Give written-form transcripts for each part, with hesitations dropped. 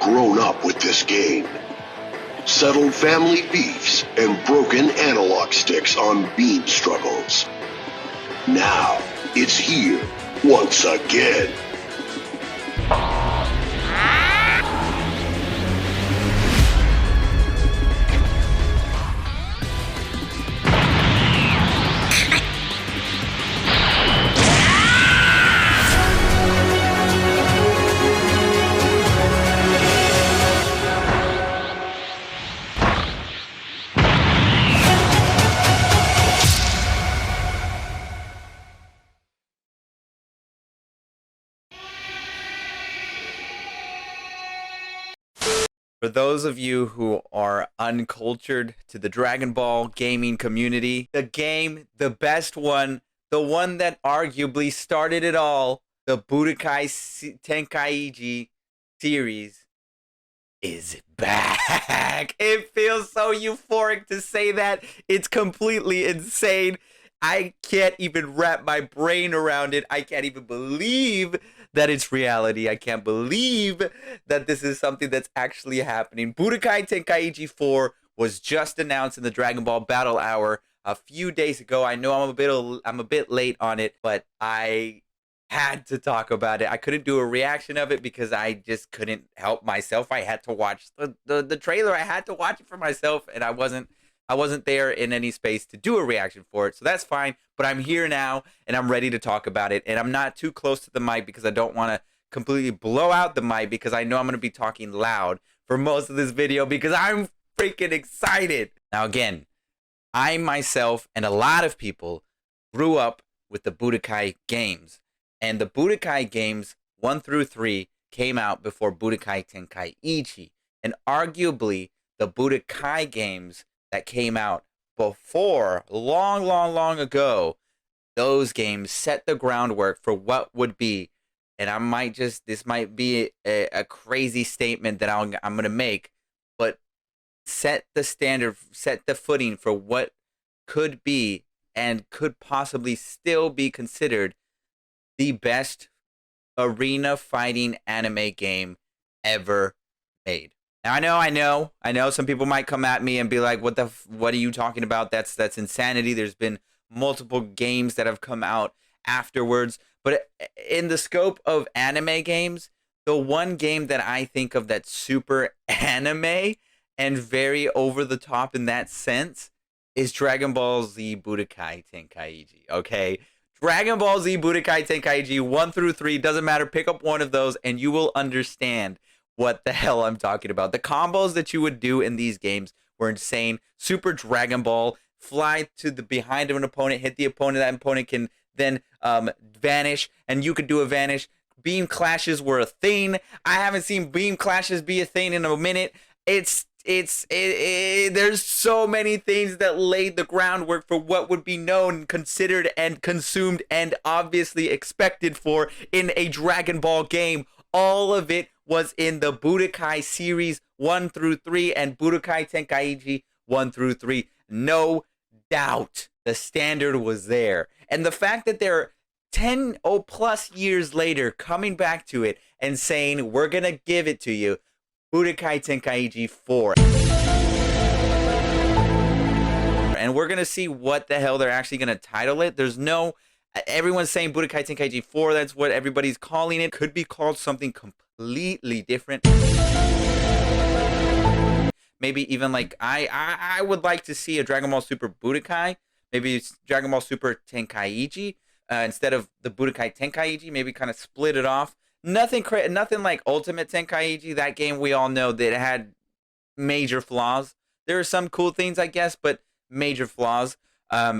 grown up with this game. Settled family beefs and broken analog sticks on beam struggles. Now, it's here once again. For those of you who are uncultured to the Dragon Ball gaming community, the game, the best one, the one that arguably started it all, the Budokai Tenkaichi series, is back. It feels so euphoric to say that. It's completely insane. I can't even wrap my brain around it. I can't even believe that it's reality. I can't believe that this is something that's actually happening. Budokai Tenkaichi 4 was just announced in the Dragon Ball Battle Hour a few days ago. I know I'm a bit late on it, but I had to talk about it. I couldn't do a reaction of it because I just couldn't help myself. I had to watch the trailer. I had to watch it for myself, and I wasn't there in any space to do a reaction for it, so that's fine. But I'm here now, and I'm ready to talk about it, and I'm not too close to the mic because I don't want to completely blow out the mic because I know I'm going to be talking loud for most of this video because I'm freaking excited. Now, again, I myself and a lot of people grew up with the Budokai games, and the Budokai games 1 through 3 came out before Budokai Tenkaichi, and arguably the Budokai games that came out before, long ago, those games set the groundwork for what would be, and this might be a crazy statement that I'm going to make, but set the standard, set the footing for what could be and could possibly still be considered the best arena fighting anime game ever made. Now, I know some people might come at me and be like, what are you talking about? That's insanity. There's been multiple games that have come out afterwards. But in the scope of anime games, the one game that I think of that's super anime and very over the top in that sense is Dragon Ball Z Budokai Tenkaichi, okay? Dragon Ball Z Budokai Tenkaichi 1 through 3, doesn't matter, pick up one of those and you will understand what the hell I'm talking about. The combos that you would do in these games were insane. Super Dragon Ball, fly to the behind of an opponent, hit the opponent, that opponent can then vanish, and you could do a vanish. Beam clashes were a thing. I haven't seen beam clashes be a thing in a minute. There's so many things that laid the groundwork for what would be known, considered, and consumed, and obviously expected for in a Dragon Ball game. All of it was in the Budokai series 1 through 3 and Budokai Tenkaichi 1 through 3. No doubt the standard was there. And the fact that they're 10 plus years later coming back to it and saying, we're going to give it to you, Budokai Tenkaichi 4. And we're going to see what the hell they're actually going to title it. Everyone's saying Budokai Tenkaichi 4, that's what everybody's calling it. Could be called something completely different. Maybe even like, I would like to see a Dragon Ball Super Budokai. Maybe it's Dragon Ball Super Tenkaichi. Instead of the Budokai Tenkaichi, maybe kind of split it off. Nothing like Ultimate Tenkaichi. That game we all know that it had major flaws. There are some cool things, I guess, but major flaws.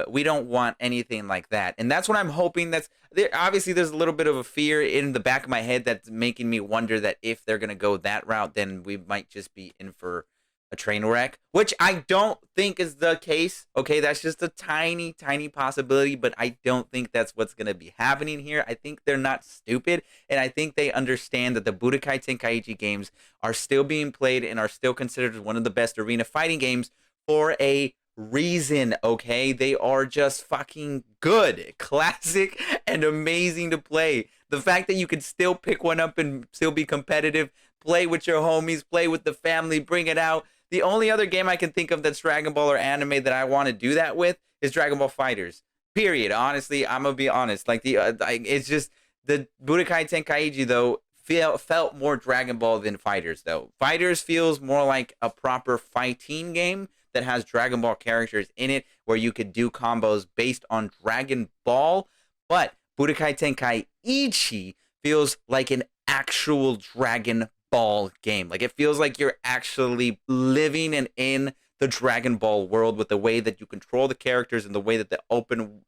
We don't want anything like that, and that's what I'm hoping. Obviously there's a little bit of a fear in the back of my head that's making me wonder that if they're gonna go that route, then we might just be in for a train wreck, which I don't think is the case. Okay, that's just a tiny possibility, but I don't think that's what's gonna be happening here. I think they're not stupid, and I think they understand that the Budokai Tenkaichi games are still being played and are still considered one of the best arena fighting games for a reason, okay? They are just fucking good, classic, and amazing to play. The fact that you can still pick one up and still be competitive, play with your homies, play with the family, bring it out. The only other game I can think of that's Dragon Ball or anime that I want to do that with is Dragon Ball Fighters. Period. Honestly, I'm gonna be honest. Like it's just the Budokai Tenkaichi though felt more Dragon Ball than Fighters though. Fighters feels more like a proper fighting game that has Dragon Ball characters in it where you could do combos based on Dragon Ball, but Budokai Tenkaichi feels like an actual Dragon Ball game. Like it feels like you're actually living and in the Dragon Ball world with the way that you control the characters and the way that the open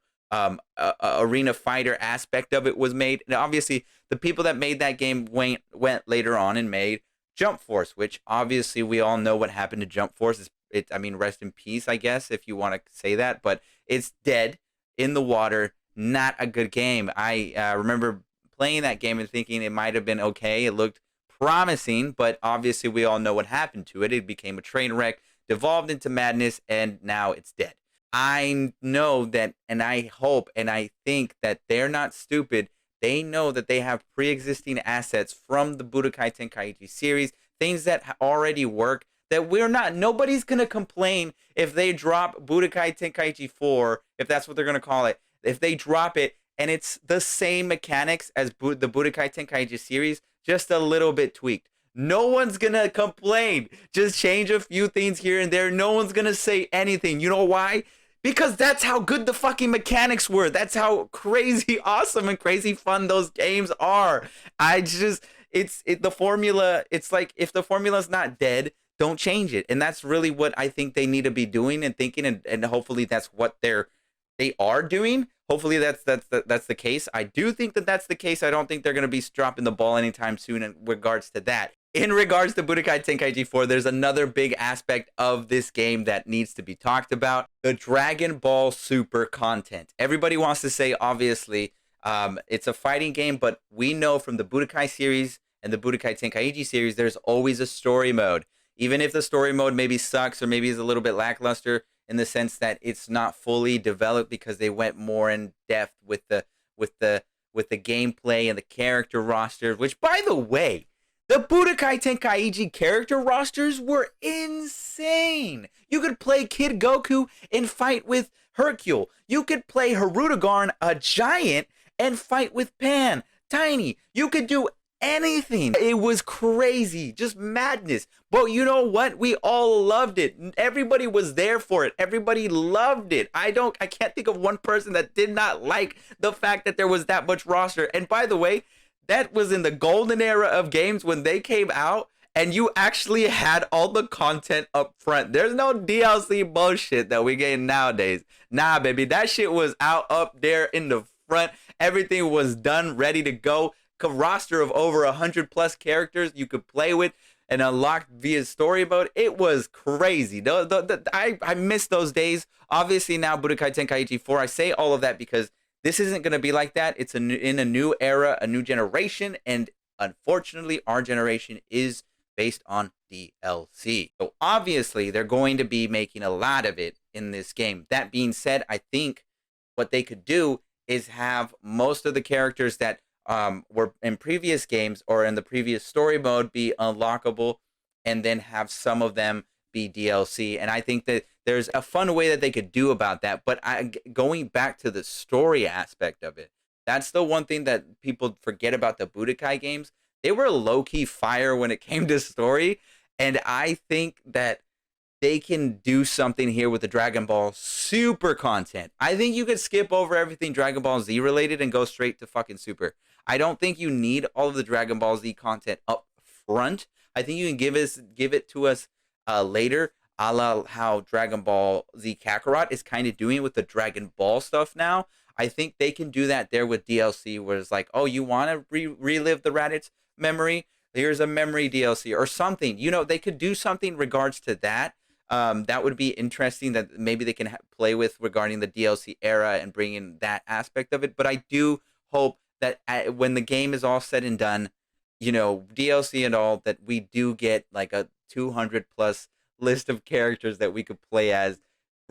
arena fighter aspect of it was made. And obviously, the people that made that game went later on and made Jump Force, which obviously we all know what happened to Jump Force. I mean, rest in peace, I guess, if you want to say that. But it's dead in the water. Not a good game. I remember playing that game and thinking it might have been okay. It looked promising, but obviously we all know what happened to it. It became a train wreck, devolved into madness, and now it's dead. I know that, and I hope, and I think that they're not stupid. They know that they have pre-existing assets from the Budokai Tenkaichi series, things that already work, that nobody's going to complain if they drop Budokai Tenkaichi 4, if that's what they're going to call it. If they drop it, and it's the same mechanics as the Budokai Tenkaichi series, just a little bit tweaked. No one's gonna complain. Just change a few things here and there. No one's gonna say anything. You know why? Because that's how good the fucking mechanics were. That's how crazy awesome and crazy fun those games are. The formula. It's like if the formula's not dead, don't change it. And that's really what I think they need to be doing and thinking, and hopefully that's what they are doing. Hopefully that's the case. I do think that that's the case. I don't think they're going to be dropping the ball anytime soon in regards to that. In regards to Budokai Tenkaichi 4, there's another big aspect of this game that needs to be talked about. The Dragon Ball Super content. Everybody wants to say, obviously, it's a fighting game, but we know from the Budokai series and the Budokai Tenkaichi series, there's always a story mode. Even if the story mode maybe sucks or maybe is a little bit lackluster, in the sense that it's not fully developed because they went more in depth with the gameplay and the character roster, which, by the way, the Budokai Tenkaichi character rosters were insane. You could play Kid Goku and fight with Hercule. You could play Hirudegarn, a giant, and fight with Pan, Tiny. You could do anything. It was crazy, just madness. But you know what? We all loved it. Everybody was there for it. Everybody loved it. I can't think of one person that did not like the fact that there was that much roster. And by the way, that was in the golden era of games when they came out and you actually had all the content up front. There's no DLC bullshit that we get nowadays. Nah, baby, that shit was out up there in the front. Everything was done, ready to go. A roster of over 100+ characters you could play with and unlock via story mode. It was crazy. I miss those days. Obviously now Budokai Tenkaichi 4. I say all of that because this isn't going to be like that. It's in a new era, a new generation, and unfortunately our generation is based on DLC. So obviously they're going to be making a lot of it in this game. That being said, I think what they could do is have most of the characters that were in previous games or in the previous story mode be unlockable, and then have some of them be DLC. And I think that there's a fun way that they could do about that. But going back to the story aspect of it, that's the one thing that people forget about the Budokai games. They were low-key fire when it came to story, and I think that they can do something here with the Dragon Ball Super content. I think you could skip over everything Dragon Ball Z related and go straight to fucking Super. I don't think you need all of the Dragon Ball Z content up front. I think you can give it to us later, a la how Dragon Ball Z Kakarot is kind of doing with the Dragon Ball stuff now. I think they can do that there with DLC, where it's like, oh, you want to relive the Raditz memory? Here's a memory DLC or something. You know, they could do something in regards to that. That would be interesting that maybe they can play with regarding the DLC era and bring in that aspect of it. But I do hope that when the game is all said and done, you know, DLC and all, that we do get like a 200+ list of characters that we could play as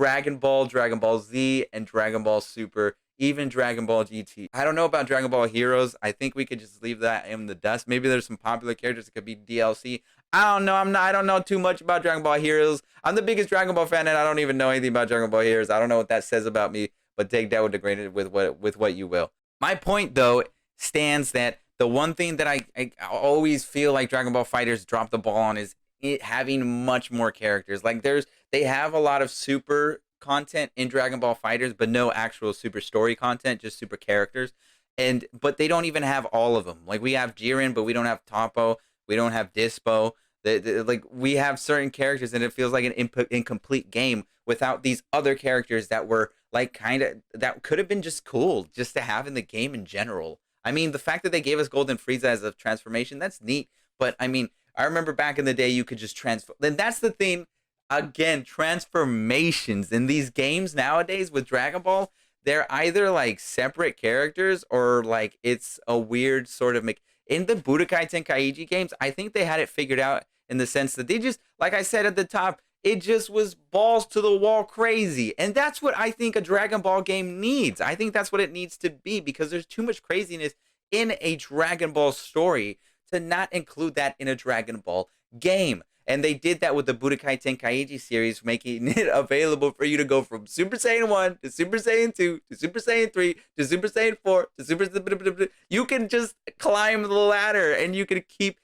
Dragon Ball, Dragon Ball Z, and Dragon Ball Super, even Dragon Ball GT. I don't know about Dragon Ball Heroes. I think we could just leave that in the dust. Maybe there's some popular characters that could be DLC. I don't know. I don't know too much about Dragon Ball Heroes. I'm the biggest Dragon Ball fan, and I don't even know anything about Dragon Ball Heroes. I don't know what that says about me, but take that with a grain of with what you will. My point, though, stands that the one thing that I always feel like Dragon Ball Fighters drop the ball on is it having much more characters. Like they have a lot of super content in Dragon Ball Fighters, but no actual super story content, just super characters. But they don't even have all of them. Like we have Jiren, but we don't have Toppo. We don't have Dispo. Like we have certain characters, and it feels like an incomplete game without these other characters that were like that could have been just cool just to have in the game in general. I mean, the fact that they gave us Golden Frieza as a transformation, that's neat. But I mean, I remember back in the day you could just transform. Then that's the thing. Again, transformations in these games nowadays with Dragon Ball, they're either like separate characters or like it's a weird sort of in the Budokai Tenkaichi games, I think they had it figured out in the sense that they just, like I said at the top, it just was balls to the wall crazy. And that's what I think a Dragon Ball game needs. I think that's what it needs to be because there's too much craziness in a Dragon Ball story to not include that in a Dragon Ball game. And they did that with the Budokai Tenkaichi series, making it available for you to go from Super Saiyan 1 to Super Saiyan 2 to Super Saiyan 3 to Super Saiyan 4 to Super Saiyan. You can just climb the ladder and you can keep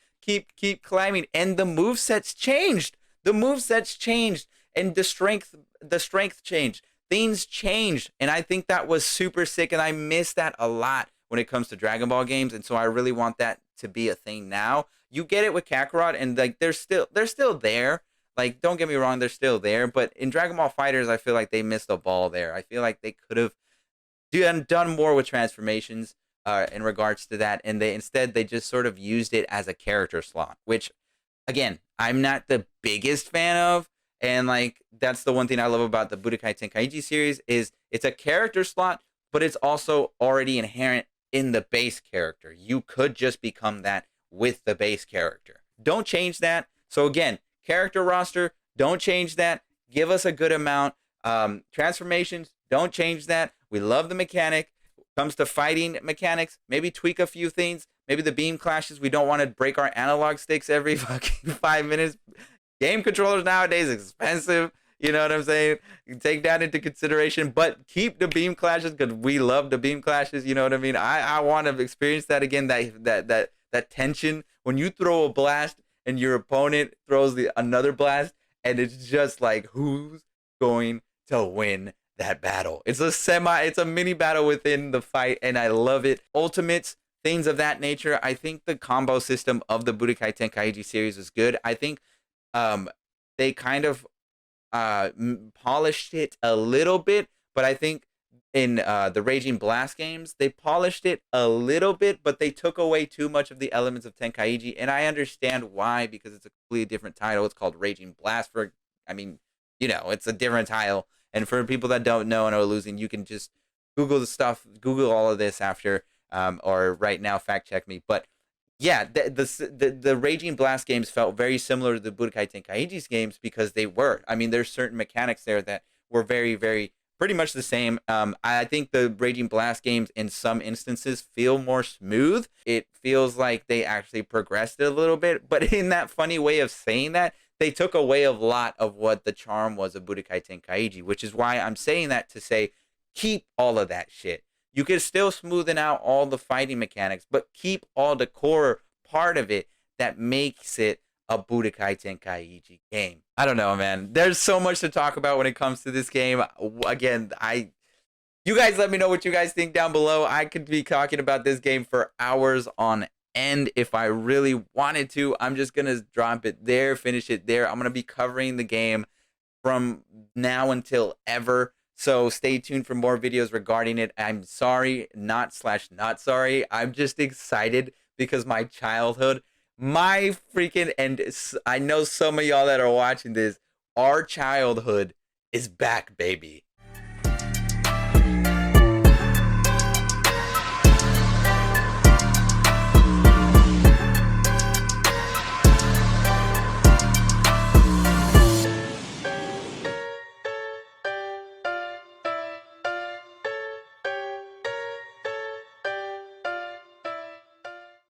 climbing. And the movesets changed. The movesets changed and the strength changed. Things changed. And I think that was super sick. And I miss that a lot when it comes to Dragon Ball games. And so I really want that to be a thing now. You get it with Kakarot, and like they're still there. Like, don't get me wrong, they're still there. But in Dragon Ball Fighters, I feel like they missed a ball there. I feel like they could have done more with transformations in regards to that, and they just sort of used it as a character slot, which, again, I'm not the biggest fan of. And like that's the one thing I love about the Budokai Tenkaichi series is it's a character slot, but it's also already inherent in the base character. You could just become that with the base character. Don't change that. So again, character roster, don't change that. Give us a good amount. Transformations, don't change that. We love the mechanic. Comes to fighting mechanics, maybe tweak a few things. Maybe the beam clashes, we don't want to break our analog sticks every fucking 5 minutes. Game controllers nowadays expensive. You know what I'm saying? Take that into consideration, but keep the beam clashes because we love the beam clashes. You know what I mean? I want to experience that again. That tension when you throw a blast and your opponent throws another blast, and it's just like who's going to win that battle. It's a mini battle within the fight, and I love it. Ultimates, things of that nature. I think the combo system of the Budokai Tenkaichi series is good. I think they kind of polished it a little bit, but I think in the Raging Blast games, they polished it a little bit, but they took away too much of the elements of Tenkaichi, and I understand why, because it's a completely different title. It's called Raging Blast it's a different title, and for people that don't know and are losing, you can just Google all of this after, or right now, fact check me, but yeah, the Raging Blast games felt very similar to the Budokai Tenkaichi's games because they were. I mean, there's certain mechanics there that were very, very pretty much the same. I think the Raging Blast games in some instances feel more smooth. It feels like they actually progressed it a little bit, but in that funny way of saying that, they took away a lot of what the charm was of Budokai Tenkaichi, which is why I'm saying that to say keep all of that shit. You can still smoothen out all the fighting mechanics, but keep all the core part of it that makes it a Budokai Tenkaichi game. I don't know, man. There's so much to talk about when it comes to this game. Again, you guys let me know what you guys think down below. I could be talking about this game for hours on end if I really wanted to. I'm just going to drop it there, finish it there. I'm going to be covering the game from now until ever. So stay tuned for more videos regarding it. I'm sorry, not sorry. I'm just excited because my childhood, and I know some of y'all that are watching this, our childhood is back, baby.